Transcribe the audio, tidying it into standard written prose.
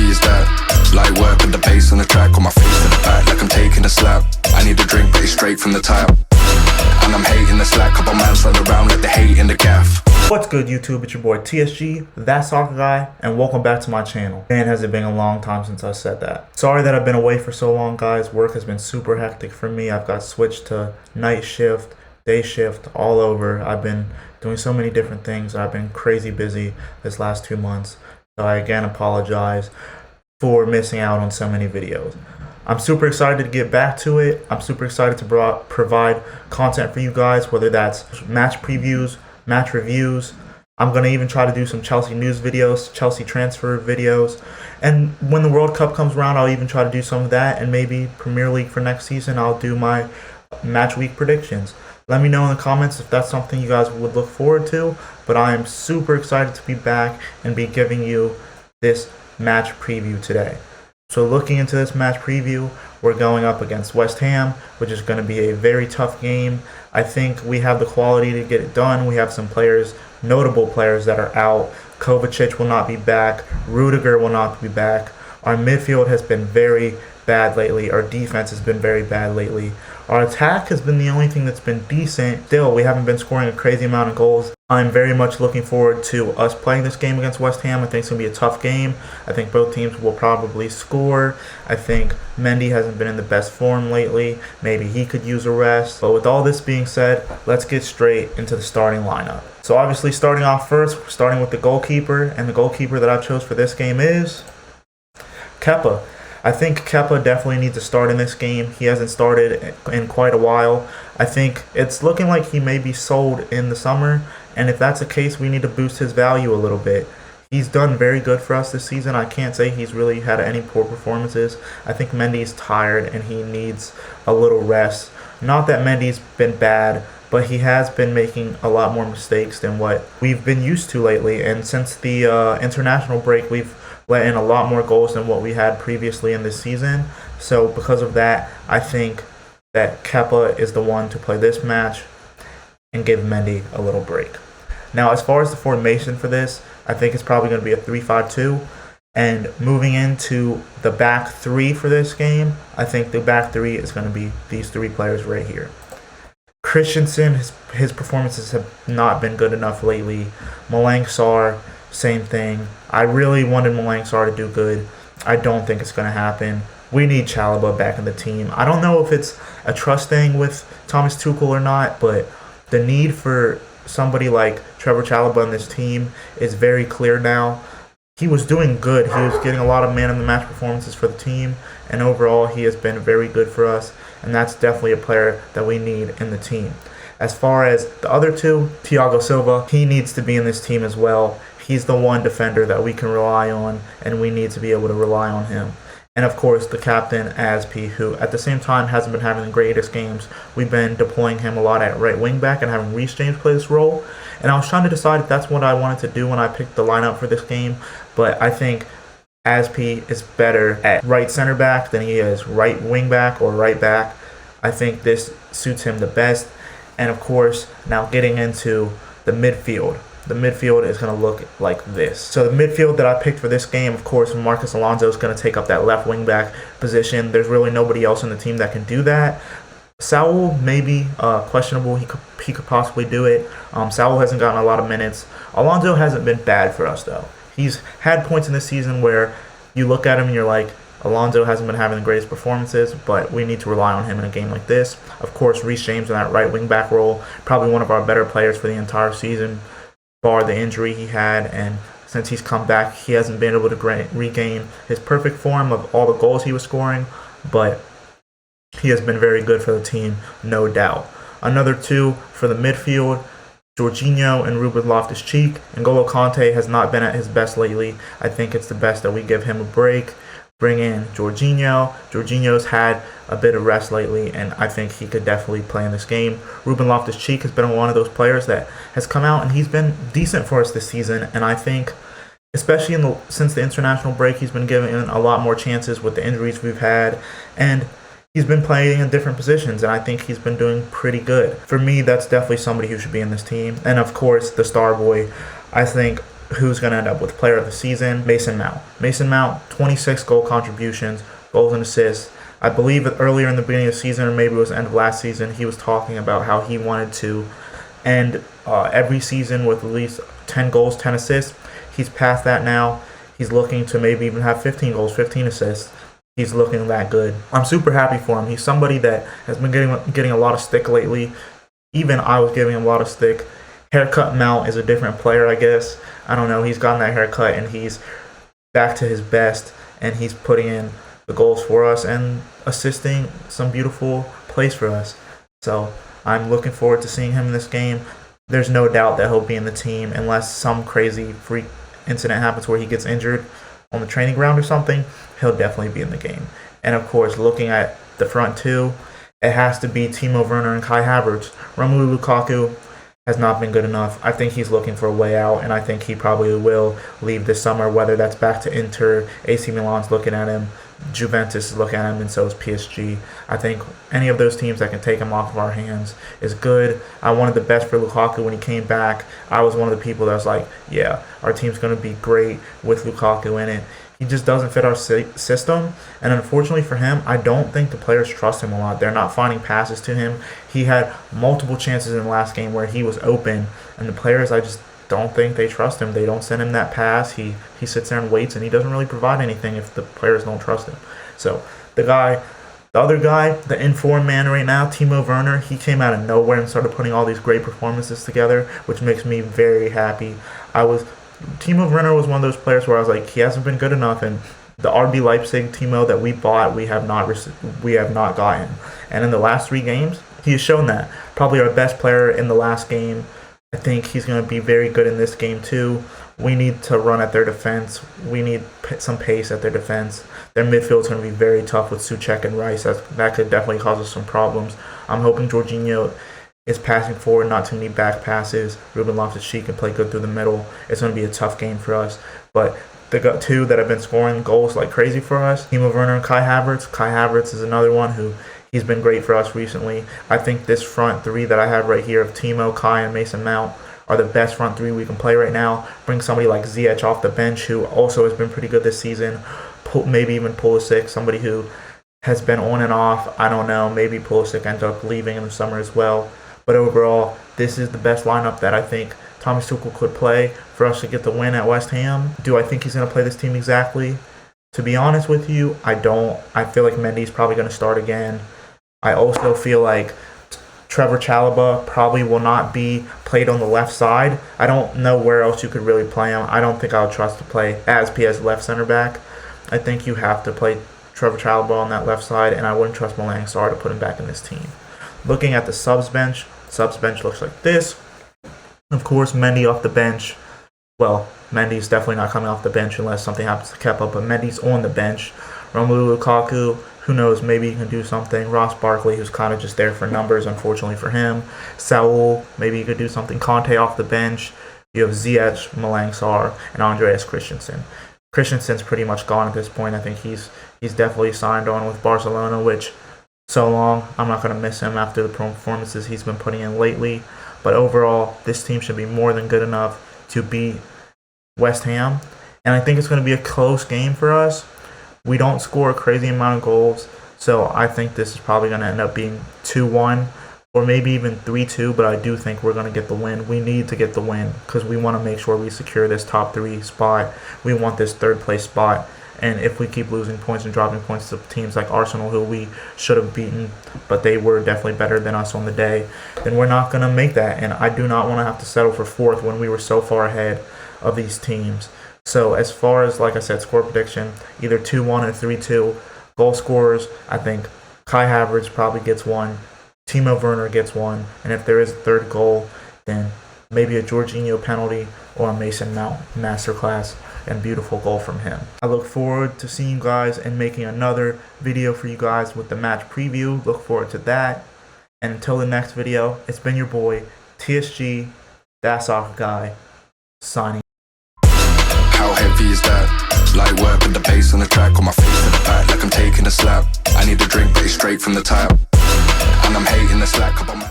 whiskey is that? Light work with the bass on the track, on my face to the back like I'm taking a slap. I need a drink but it's straight from the tap, and I'm hating the slack. Couple man slide around like the hate in the gaff. What's good, YouTube? It's your boy TSG, that soccer guy, and welcome back to my channel. Man, has it been a long time since I said that. Sorry that I've been away for so long, guys. Work has been super hectic for me. I've got switched to night shift, day shift, all over. I've been doing so many different things. I've been crazy busy this last 2 months. So I again apologize for missing out on so many videos. I'm super excited to get back to it. I'm super excited to provide content for you guys, whether that's match previews, match reviews. I'm going to even try to do some Chelsea news videos, Chelsea transfer videos. And when the World Cup comes around, I'll even try to do some of that. And maybe Premier League for next season, I'll do my match week predictions. Let me know in the comments if that's something you guys would look forward to. But I am super excited to be back and be giving you this match preview today. So looking into this match preview, we're going up against West Ham, which is going to be a very tough game. I think we have the quality to get it done. We have some players, notable players that are out. Kovacic will not be back. Rudiger will not be back. Our midfield has been very bad lately. Our defense has been very bad lately. Our attack has been the only thing that's been decent. Still, we haven't been scoring a crazy amount of goals. I'm very much looking forward to us playing this game against West Ham. I think it's going to be a tough game. I think both teams will probably score. I think Mendy hasn't been in the best form lately. Maybe he could use a rest. But with all this being said, let's get straight into the starting lineup. So obviously starting off first, we're starting with the goalkeeper. And the goalkeeper that I chose for this game is Kepa. I think Kepa definitely needs to start in this game. He hasn't started in quite a while. I think it's looking like he may be sold in the summer, and if that's the case, we need to boost his value a little bit. He's done very good for us this season. I can't say he's really had any poor performances. I think Mendy's tired and he needs a little rest. Not that Mendy's been bad, but he has been making a lot more mistakes than what we've been used to lately, and since the international break, we've let in a lot more goals than what we had previously in this season. So because of that, I think that Kepa is the one to play this match and give Mendy a little break. Now, as far as the formation for this, I think it's probably going to be a 3-5-2. And moving into the back three for this game, I think the back three is going to be these three players right here. Christensen, his performances have not been good enough lately. Malang Sarr, same thing. I really wanted Malang Sarr to do good. I don't think it's going to happen. We need Chalobah back in the team. I don't know if it's a trust thing with Thomas Tuchel or not, but the need for somebody like Trevor Chalobah in this team is very clear now. He was doing good. He was getting a lot of man-of-the-match performances for the team, and overall he has been very good for us, and that's definitely a player that we need in the team. As far as the other two, Thiago Silva, he needs to be in this team as well. He's the one defender that we can rely on, and we need to be able to rely on him. And of course, the captain, Aspi, who at the same time hasn't been having the greatest games. We've been deploying him a lot at right wing back and having Reece James play this role. And I was trying to decide if that's what I wanted to do when I picked the lineup for this game. But I think Aspi is better at right center back than he is right wing back or right back. I think this suits him the best. And of course, now getting into the midfield. The midfield is going to look like this. So the midfield that I picked for this game, of course, Marcos Alonso is going to take up that left wing back position. There's really nobody else in the team that can do that. Saul may be questionable. He could possibly do it. Saul hasn't gotten a lot of minutes. Alonso hasn't been bad for us, though. He's had points in this season where you look at him and you're like, Alonso hasn't been having the greatest performances, but we need to rely on him in a game like this. Of course, Reece James in that right wing back role, probably one of our better players for the entire season, bar the injury he had, and since he's come back, he hasn't been able to regain his perfect form of all the goals he was scoring, but he has been very good for the team, no doubt. Another two for the midfield, Jorginho and Ruben Loftus-Cheek. N'Golo Kante has not been at his best lately. I think it's the best that we give him a break. Bring in Jorginho. Jorginho's had a bit of rest lately, and I think he could definitely play in this game. Ruben Loftus-Cheek has been one of those players that has come out, and he's been decent for us this season. And I think, especially since the international break, he's been given a lot more chances with the injuries we've had, and he's been playing in different positions, and I think he's been doing pretty good. For me, that's definitely somebody who should be in this team. And of course, the star boy. I think who's going to end up with player of the season? Mason Mount. Mason Mount, 26 goal contributions, goals and assists. I believe that earlier in the beginning of the season, or maybe it was the end of last season, he was talking about how he wanted to end every season with at least 10 goals, 10 assists. He's past that now. He's looking to maybe even have 15 goals, 15 assists. He's looking that good. I'm super happy for him. He's somebody that has been getting a lot of stick lately. Even I was giving him a lot of stick. Haircut Mount is a different player, I guess. I don't know. He's gotten that haircut, and he's back to his best, and he's putting in the goals for us and assisting some beautiful plays for us. So I'm looking forward to seeing him in this game. There's no doubt that he'll be in the team unless some crazy freak incident happens where he gets injured on the training ground or something. He'll definitely be in the game. And of course, looking at the front two, it has to be Timo Werner and Kai Havertz. Romelu Lukaku has not been good enough. I think he's looking for a way out, and I think he probably will leave this summer, whether that's back to Inter, AC Milan's looking at him, Juventus is looking at him, and so is PSG. I think any of those teams that can take him off of our hands is good. I wanted the best for Lukaku when he came back. I was one of the people that was like, yeah, our team's going to be great with Lukaku in it. He just doesn't fit our system, and unfortunately for him, I don't think the players trust him a lot. They're not finding passes to him. He had multiple chances in the last game where he was open, and the players, I just don't think they trust him. They don't send him that pass. He sits there and waits, and he doesn't really provide anything if the players don't trust him. So the other guy, the informed man right now, Timo Werner, he came out of nowhere and started putting all these great performances together, which makes me very happy. Timo Werner was one of those players where I was like, he hasn't been good enough, and the RB Leipzig Timo that we bought, we have not gotten. And in the last 3 games, he has shown that. Probably our best player in the last game. I think he's going to be very good in this game too. We need to run at their defense. We need some pace at their defense. Their midfield is going to be very tough with Souček and Rice. That could definitely cause us some problems. I'm hoping Jorginho is passing forward, not too many back passes. Ruben Loftus-Cheek can play good through the middle. It's going to be a tough game for us. But the 2 that have been scoring goals like crazy for us, Timo Werner and Kai Havertz. Kai Havertz is another one who he's been great for us recently. I think this front 3 that I have right here of Timo, Kai, and Mason Mount are the best front 3 we can play right now. Bring somebody like Ziyech off the bench, who also has been pretty good this season. Maybe even Pulisic, somebody who has been on and off. I don't know. Maybe Pulisic ends up leaving in the summer as well. But overall, this is the best lineup that I think Thomas Tuchel could play for us to get the win at West Ham. Do I think he's going to play this team exactly? To be honest with you, I don't. I feel like Mendy's probably going to start again. I also feel like Trevor Chalobah probably will not be played on the left side. I don't know where else you could really play him. I don't think I would trust to play Aspi as left center back. I think you have to play Trevor Chalobah on that left side, and I wouldn't trust Malang Sarr to put him back in this team. Looking at the subs bench looks like this. Of course, Mendy off the bench. Well, Mendy's definitely not coming off the bench unless something happens to Kepa, but Mendy's on the bench. Romelu Lukaku, who knows, maybe he can do something. Ross Barkley, who's kind of just there for numbers, unfortunately for him. Saul, maybe he could do something. Conte off the bench. You have Ziyech, Malang Sarr, and Andreas Christensen. Christensen's pretty much gone at this point. I think he's definitely signed on with Barcelona, which so long. I'm not going to miss him after the performances he's been putting in lately. But overall, this team should be more than good enough to beat West Ham. And I think it's going to be a close game for us. We don't score a crazy amount of goals, so I think this is probably going to end up being 2-1 or maybe even 3-2, but I do think we're going to get the win. We need to get the win because we want to make sure we secure this top 3 spot. We want this 3rd place spot. And if we keep losing points and dropping points to teams like Arsenal, who we should have beaten, but they were definitely better than us on the day, then we're not going to make that. And I do not want to have to settle for 4th when we were so far ahead of these teams. So as far as, like I said, score prediction, either 2-1 or 3-2. Goal scorers, I think Kai Havertz probably gets 1. Timo Werner gets 1. And if there is a 3rd goal, then maybe a Jorginho penalty or a Mason Mount masterclass and beautiful goal from him. I look forward to seeing you guys and making another video for you guys with the match preview. Look forward to that. And until the next video, it's been your boy, TSG, That Soccer Guy, signing. How heavy is that? Light work with the bass on the track, on my face to the back like I'm taking a slap. I need a drink, but it's straight from the tap. And I'm hating the slack up on my